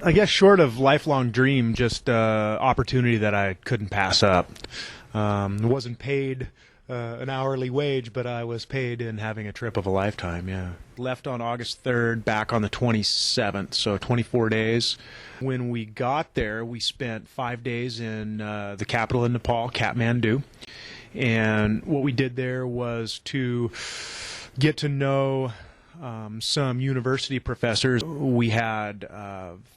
I guess short of lifelong dream, just opportunity that I couldn't pass up. Wasn't paid an hourly wage, but I was paid in having a trip of a lifetime, yeah. Left on August 3rd, back on the 27th, so 24 days. When we got there, we spent 5 days in the capital of Nepal, Kathmandu. And what we did there was to get to know some university professors. We had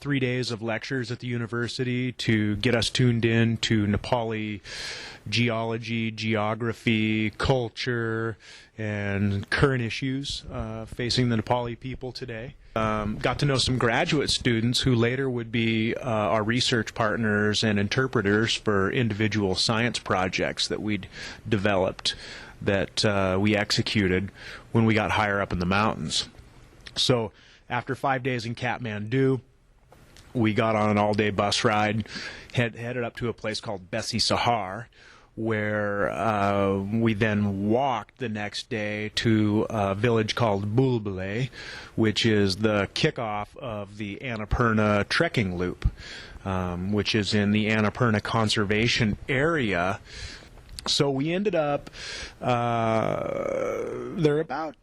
3 days of lectures at the university to get us tuned in to Nepali geology, geography, culture, and current issues facing the Nepali people today. Got to know some graduate students who later would be our research partners and interpreters for individual science projects that we'd developed, that we executed when we got higher up in the mountains. So after 5 days in Kathmandu, we got on an all-day bus ride, headed up to a place called Besi Sahar, where we then walked the next day to a village called Bulbule, which is the kickoff of the Annapurna trekking loop, which is in the Annapurna Conservation Area. So we ended up, there are about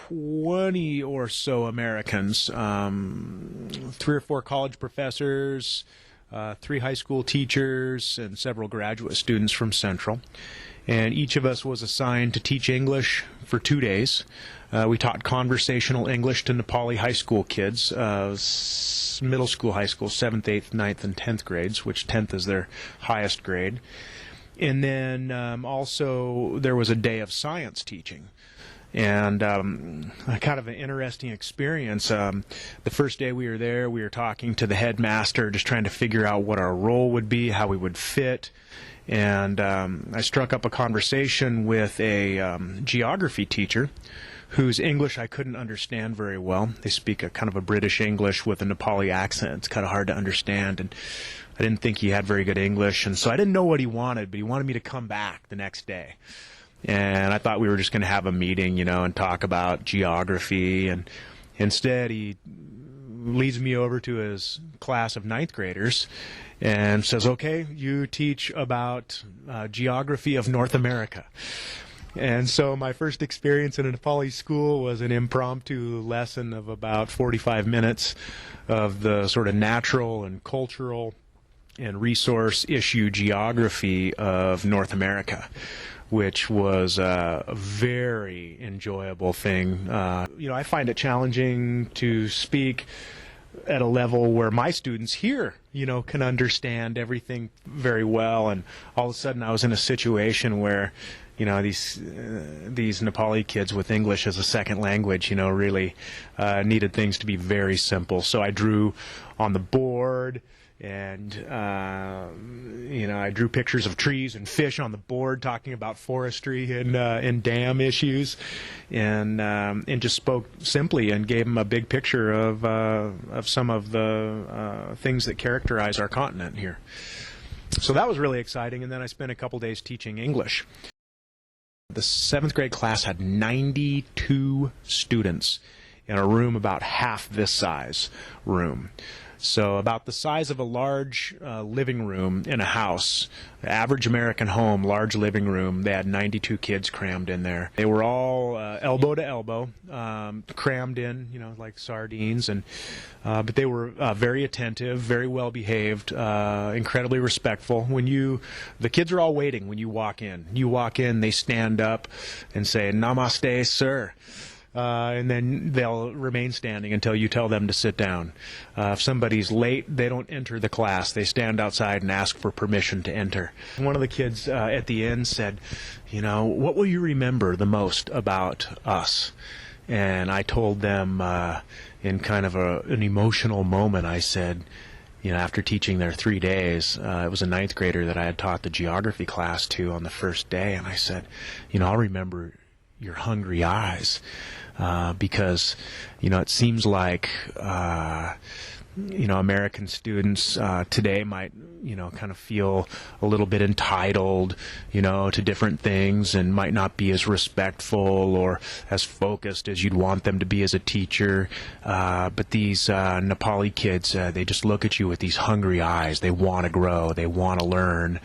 20 or so Americans, 3 or 4 college professors, 3 high school teachers, and several graduate students from Central. And each of us was assigned to teach English for 2 days. We taught conversational English to Nepali high school kids, middle school, high school, 7th, 8th, 9th, and 10th grades, which 10th is their highest grade. And then also there was a day of science teaching. And kind of an interesting experience. The first day we were there, we were talking to the headmaster, just trying to figure out what our role would be, how we would fit. And I struck up a conversation with a geography teacher whose English I couldn't understand very well. They speak a kind of a British English with a Nepali accent. It's kind of hard to understand. And I didn't think he had very good English, and so I didn't know what he wanted, but he wanted me to come back the next day. And I thought we were just going to have a meeting, and talk about geography, and instead he leads me over to his class of 9th graders and says, okay, you teach about geography of North America. And so my first experience in a Nepali school was an impromptu lesson of about 45 minutes of the sort of natural and cultural and resource issue geography of North America, which was a very enjoyable thing. I find it challenging to speak at a level where my students here, can understand everything very well, and all of a sudden I was in a situation where, these Nepali kids with English as a second language, really needed things to be very simple. So I drew on the board, and I drew pictures of trees and fish on the board, talking about forestry and dam issues, and just spoke simply and gave them a big picture of some of the things that characterize our continent here. So that was really exciting. And then I spent a couple days teaching English. The 7th grade class had 92 students in a room about half this size room. So about the size of a large living room in a house, average American home, large living room. They had 92 kids crammed in there. They were all elbow to elbow, crammed in, like sardines, and but they were very attentive, very well behaved, incredibly respectful. The kids are all waiting when you walk in. You walk in, they stand up and say, "Namaste, sir." And then they'll remain standing until you tell them to sit down. If somebody's late, they don't enter the class. They stand outside and ask for permission to enter. One of the kids at the end said, what will you remember the most about us? And I told them in kind of an emotional moment, I said, after teaching there 3 days, it was a 9th grader that I had taught the geography class to on the first day, and I said, I'll remember your hungry eyes, because it seems like American students today might, kind of feel a little bit entitled, to different things, and might not be as respectful or as focused as you'd want them to be as a teacher. But these Nepali kids, they just look at you with these hungry eyes. They want to grow. They want to learn.